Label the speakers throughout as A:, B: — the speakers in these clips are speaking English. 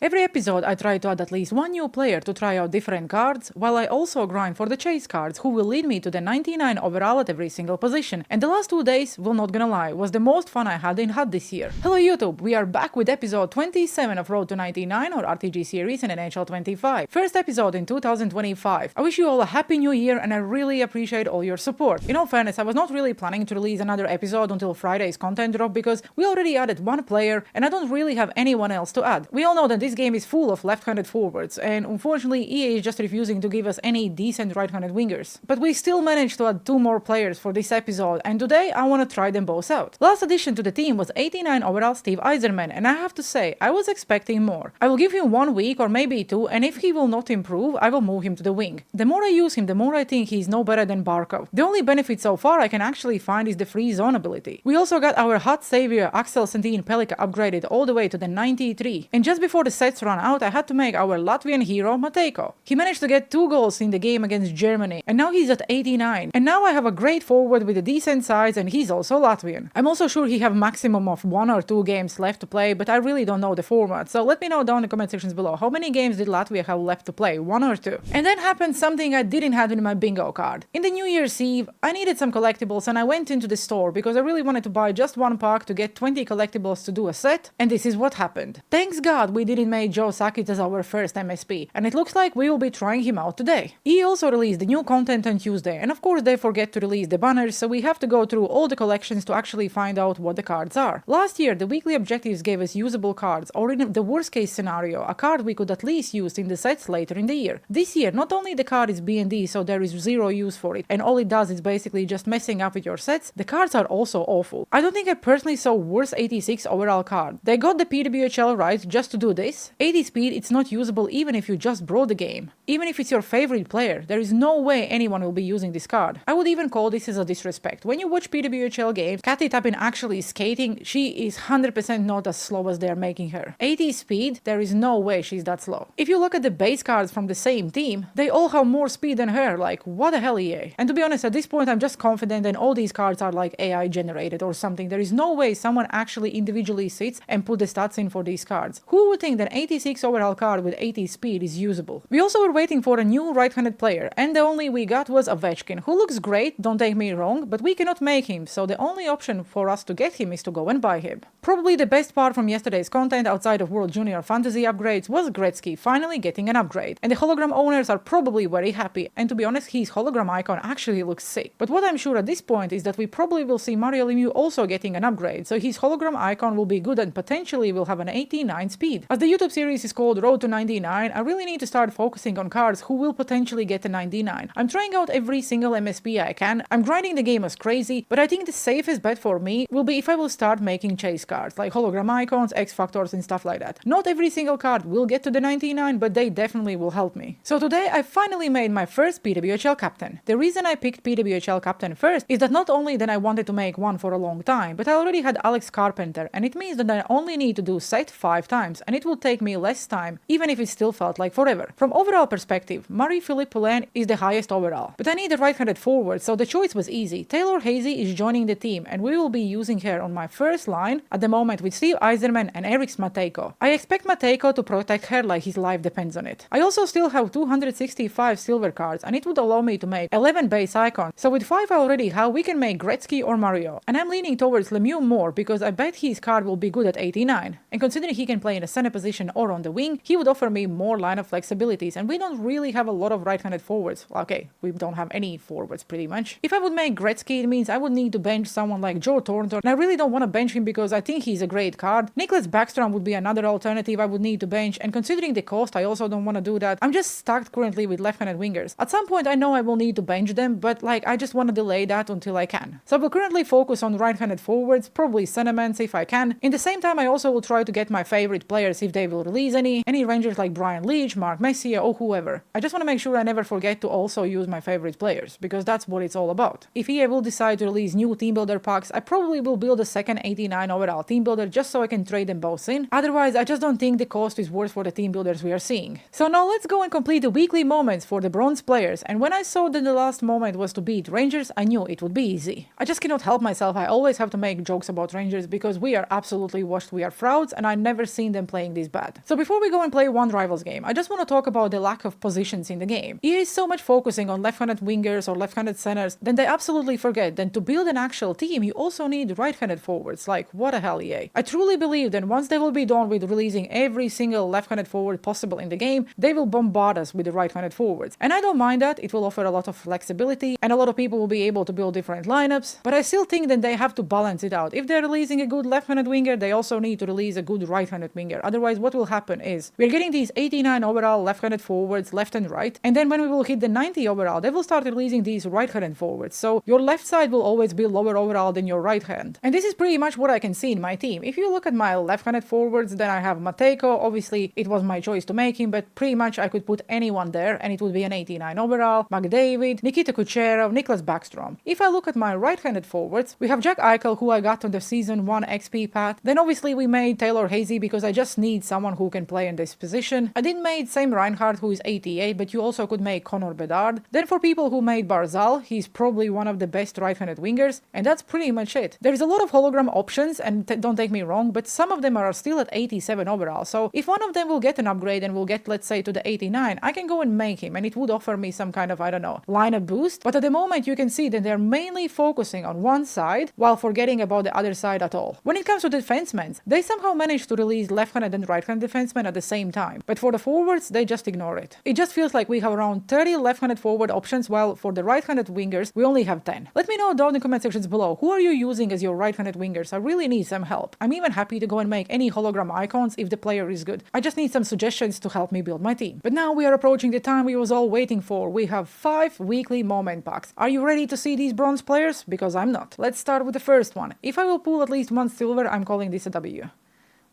A: Every episode I try to add at least one new player to try out different cards, while I also grind for the chase cards who will lead me to the 99 overall at every single position. And the last 2 days, well, not gonna lie, was the most fun I had in HUD this year. Hello YouTube, we are back with episode 27 of Road to 99 or RTG series in NHL 25. First episode in 2025. I wish you all a happy new year and I really appreciate all your support. In all fairness, I was not really planning to release another episode until Friday's content drop because we already added one player and I don't really have anyone else to add. We all know that this game is full of left-handed forwards, and unfortunately EA is just refusing to give us any decent right-handed wingers. But we still managed to add 2 more players for this episode, and today I want to try them both out. Last addition to the team was 89 overall Steve Yzerman, and I have to say, I was expecting more. I will give him 1 week or maybe 2, and if he will not improve, I will move him to the wing. The more I use him, the more I think he's no better than Barkov. The only benefit so far I can actually find is the free zone ability. We also got our hot savior Axel Sentin Pelika upgraded all the way to the 93, and just before the sets run out, I had to make our Latvian hero Matejko. He managed to get 2 goals in the game against Germany, and now he's at 89. And now I have a great forward with a decent size, and he's also Latvian. I'm also sure he have maximum of 1 or 2 games left to play, but I really don't know the format, so let me know down in the comment sections below how many games did Latvia have left to play, 1 or 2. And then happened something I didn't have in my bingo card. In the New Year's Eve, I needed some collectibles and I went into the store because I really wanted to buy just 1 pack to get 20 collectibles to do a set, and this is what happened. Thanks God we didn't make Joe Sakic as our first MSP, and it looks like we will be trying him out today. EA also released the new content on Tuesday, and of course they forget to release the banners, so we have to go through all the collections to actually find out what the cards are. Last year, the weekly objectives gave us usable cards, or in the worst case scenario, a card we could at least use in the sets later in the year. This year, not only the card is B&D, so there is 0 use for it, and all it does is basically just messing up with your sets, the cards are also awful. I don't think I personally saw worse 86 overall card. They got the PWHL right just to do this. 80 speed, it's not usable even if you just brought the game. Even if it's your favorite player, there is no way anyone will be using this card. I would even call this as a disrespect. When you watch PWHL games, Kathy Tapin actually skating, she is 100% not as slow as they're making her. 80 speed, there is no way she's that slow. If you look at the base cards from the same team, they all have more speed than her, like what the hell EA? And to be honest, at this point I'm just confident that all these cards are like AI generated or something. There is no way someone actually individually sits and put the stats in for these cards. Who would think that 86 overall card with 80 speed is usable? We also were waiting for a new right-handed player, and the only we got was Ovechkin, who looks great, don't take me wrong, but we cannot make him, so the only option for us to get him is to go and buy him. Probably the best part from yesterday's content outside of World Junior Fantasy upgrades was Gretzky finally getting an upgrade, and the hologram owners are probably very happy, and to be honest, his hologram icon actually looks sick. But what I'm sure at this point is that we probably will see Mario Lemieux also getting an upgrade, so his hologram icon will be good and potentially will have an 89 speed. As the YouTube series is called Road to 99, I really need to start focusing on cards who will potentially get a 99. I'm trying out every single MSP I can, I'm grinding the game as crazy, but I think the safest bet for me will be if I will start making chase cards, like hologram icons, X-Factors and stuff like that. Not every single card will get to the 99, but they definitely will help me. So today I finally made my first PWHL captain. The reason I picked PWHL captain first is that not only then I wanted to make one for a long time, but I already had Alex Carpenter, and it means that I only need to do set 5 times, and it will take me less time, even if it still felt like forever. From overall perspective, Marie-Philippe Poulin is the highest overall, but I need a right-handed forward, so the choice was easy. Taylor Hazy is joining the team, and we will be using her on my first line at the moment with Steve Yzerman and Eriks Matejko. I expect Matejko to protect her like his life depends on it. I also still have 265 silver cards, and it would allow me to make 11 base icons, so with 5 I already have, we can make Gretzky or Mario, and I'm leaning towards Lemieux more because I bet his card will be good at 89, and considering he can play in a center position or on the wing, he would offer me more line of flexibilities, and we don't really have a lot of right-handed forwards. Okay, we don't have any forwards pretty much. If I would make Gretzky, it means I would need to bench someone like Joe Thornton, and I really don't want to bench him because I think he's a great card. Nicholas Backstrom would be another alternative I would need to bench, and considering the cost, I also don't want to do that. I'm just stuck currently with left-handed wingers. At some point I know I will need to bench them, but like I just want to delay that until I can. So I will currently focus on right-handed forwards, probably centermans if I can. In the same time I also will try to get my favorite players if they will release any Rangers like Brian Leach, Mark Messier or whoever. I just want to make sure I never forget to also use my favorite players, because that's what it's all about. If EA will decide to release new team builder packs, I probably will build a second 89 overall team builder just so I can trade them both in. Otherwise, I just don't think the cost is worth for the team builders we are seeing. So now let's go and complete the weekly moments for the bronze players, and when I saw that the last moment was to beat Rangers, I knew it would be easy. I just cannot help myself, I always have to make jokes about Rangers because we are absolutely washed, we are frauds, and I've never seen them playing this is bad. So before we go and play one rivals game, I just want to talk about the lack of positions in the game. EA is so much focusing on left-handed wingers or left-handed centers, then they absolutely forget that to build an actual team, you also need right-handed forwards. Like, what the hell, EA? I truly believe that once they will be done with releasing every single left-handed forward possible in the game, they will bombard us with the right-handed forwards. And I don't mind that, it will offer a lot of flexibility, and a lot of people will be able to build different lineups, but I still think that they have to balance it out. If they're releasing a good left-handed winger, they also need to release a good right-handed winger. Otherwise, what will happen is, we're getting these 89 overall left-handed forwards left and right, and then when we will hit the 90 overall, they will start releasing these right-handed forwards. So your left side will always be lower overall than your right hand. And this is pretty much what I can see in my team. If you look at my left-handed forwards, then I have Matejko. Obviously, it was my choice to make him, but pretty much I could put anyone there, and it would be an 89 overall, McDavid, Nikita Kucherov, Niklas Backstrom. If I look at my right-handed forwards, we have Jack Eichel, who I got on the Season 1 XP path. Then obviously we made Taylor Hazy because I just need someone who can play in this position. I did made Sam Reinhart, who is 88, but you also could make Connor Bedard. Then for people who made Barzal, he's probably one of the best right-handed wingers, and that's pretty much it. There is a lot of hologram options, and don't take me wrong, but some of them are still at 87 overall. So if one of them will get an upgrade and will get, let's say, to the 89, I can go and make him, and it would offer me some kind of, I don't know, lineup boost. But at the moment, you can see that they're mainly focusing on one side while forgetting about the other side at all. When it comes to defensemen, they somehow managed to release left-handed and right-handed defensemen at the same time. But for the forwards, they just ignore it. It just feels like we have around 30 left-handed forward options, while for the right-handed wingers, we only have 10. Let me know down in the comment sections below, who are you using as your right-handed wingers? I really need some help. I'm even happy to go and make any hologram icons if the player is good. I just need some suggestions to help me build my team. But now we are approaching the time we was all waiting for. We have 5 weekly moment packs. Are you ready to see these bronze players? Because I'm not. Let's start with the first one. If I will pull at least one silver, I'm calling this a W.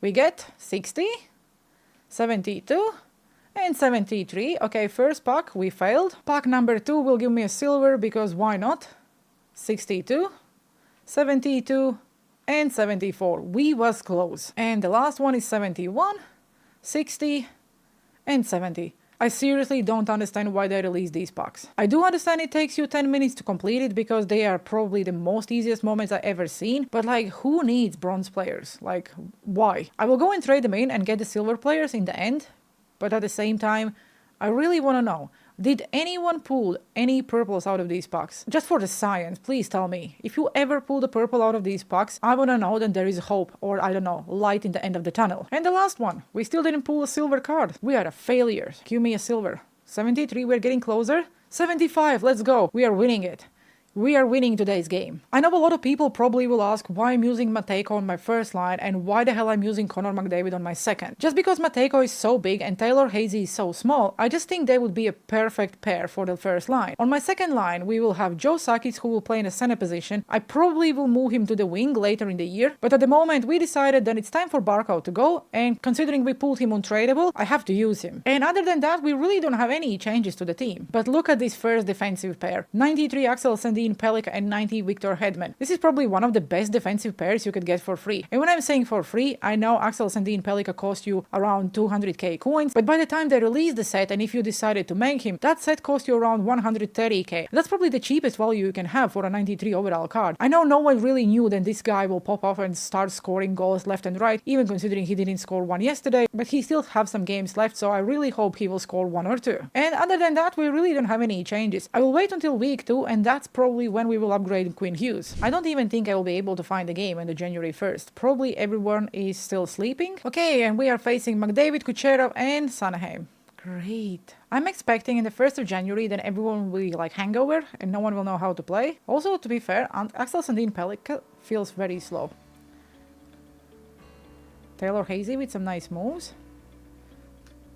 A: We get 60, 72, and 73. Okay, first pack, we failed. Pack number 2 will give me a silver, because why not? 62, 72, and 74. We was close. And the last one is 71, 60, and 70. I seriously don't understand why they release these packs. I do understand it takes you 10 minutes to complete it, because they are probably the most easiest moments I've ever seen, but like, who needs bronze players? Like, why? I will go and trade them in and get the silver players in the end, but at the same time, I really want to know, did anyone pull any purples out of these packs? Just for the science, please tell me. If you ever pull the purple out of these packs, I want to know that there is hope, or I don't know, light in the end of the tunnel. And the last one, we still didn't pull a silver card. We are a failure. Give me a silver. 73, we're getting closer. 75, let's go. We are winning it. We are winning today's game. I know a lot of people probably will ask why I'm using Matejko on my first line and why the hell I'm using Connor McDavid on my second. Just because Matejko is so big and Taylor Hazy is so small, I just think they would be a perfect pair for the first line. On my second line, we will have Joe Sakic, who will play in a center position. I probably will move him to the wing later in the year, but at the moment we decided that it's time for Barkov to go, and considering we pulled him untradeable, I have to use him. And other than that, we really don't have any changes to the team. But look at this first defensive pair. 93 Axel Sandin Pellick and 90 Victor Hedman. This is probably one of the best defensive pairs you could get for free. And when I'm saying for free, I know Axel Sandin Pellick cost you around 200k coins, but by the time they release the set, and if you decided to make him, that set cost you around 130k. That's probably the cheapest value you can have for a 93 overall card. I know no one really knew that this guy will pop off and start scoring goals left and right, even considering he didn't score one yesterday, but he still have some games left, so I really hope he will score 1 or 2. And other than that, we really don't have any changes. I will wait until week 2, and that's probably when we will upgrade Quinn Hughes. I don't even think I will be able to find the game on the January 1st. Probably everyone is still sleeping. Okay, and we are facing McDavid, Kucherov, and Sanaheim. Great. I'm expecting in the 1st of January that everyone will be like hangover and no one will know how to play. Also, to be fair, Axel Sandin Pellick feels very slow. Taylor Hazy with some nice moves.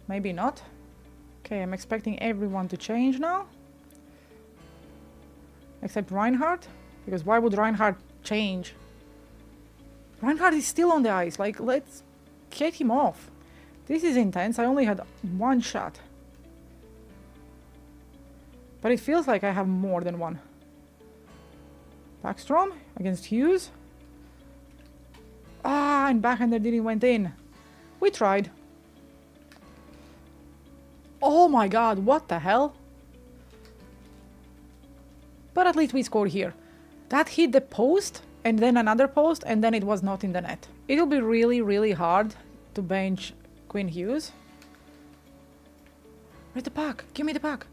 A: Maybe not. Okay, I'm expecting everyone to change now. Except Reinhardt, because why would Reinhardt change? Reinhardt is still on the ice, like, let's get him off. This is intense. I only had 1 shot. But it feels like I have more than one. Backstrom against Hughes. Ah, and backhander didn't went in. We tried. Oh my god, what the hell? But at least we scored here. That hit the post, and then another post, and then it was not in the net. It'll be really, really hard to bench Quinn Hughes. Where's the puck? Give me the puck.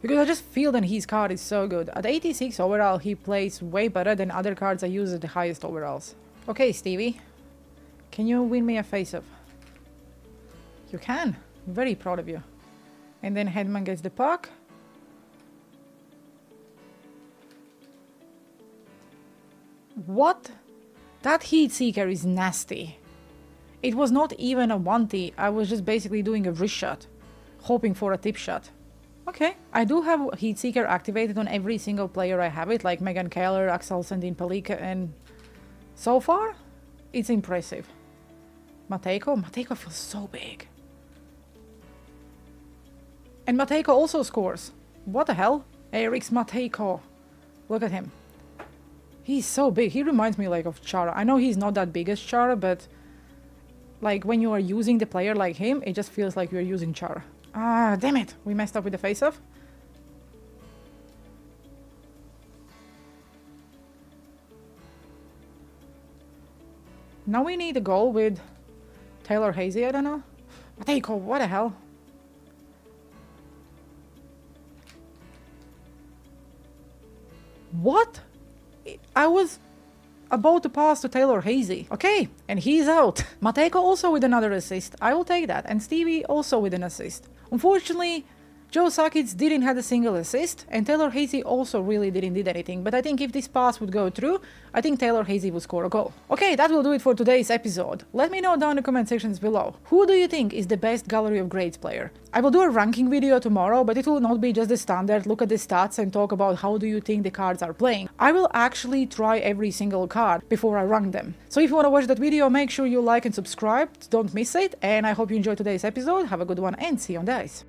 A: Because I just feel that his card is so good. At 86 overall, he plays way better than other cards I use at the highest overalls. Okay, Stevie. Can you win me a face-off? You can. I'm very proud of you. And then Hedman gets the puck. What? That heat seeker is nasty. It was not even a 1T. I was just basically doing a wrist shot, hoping for a tip shot. Okay, I do have heat seeker activated on every single player I have it, like Megan Keller, Axel Sandin Pelika, and so far, it's impressive. Matejko feels so big. And Matejko also scores. What the hell? Erik's Matejko. Look at him. He's so big. He reminds me like of Chara. I know he's not that big as Chara, but like when you are using the player like him, it just feels like you're using Chara. Ah, damn it. We messed up with the face-off. Now we need a goal with Taylor Hazy, I don't know. Matejko, what the hell? What? I was about to pass to Taylor Hazy. Okay, and he's out. Matejko also with another assist. I will take that. And Stevie also with an assist. Unfortunately, Joe Sakic didn't have a single assist, and Taylor Hazy also really didn't did anything. But I think if this pass would go through, I think Taylor Hazy would score a goal. Okay, that will do it for today's episode. Let me know down in the comment sections below. Who do you think is the best Gallery of Greats player? I will do a ranking video tomorrow, but it will not be just the standard look at the stats and talk about how do you think the cards are playing. I will actually try every single card before I rank them. So if you want to watch that video, make sure you like and subscribe, don't miss it, and I hope you enjoyed today's episode. Have a good one and see you on the ice.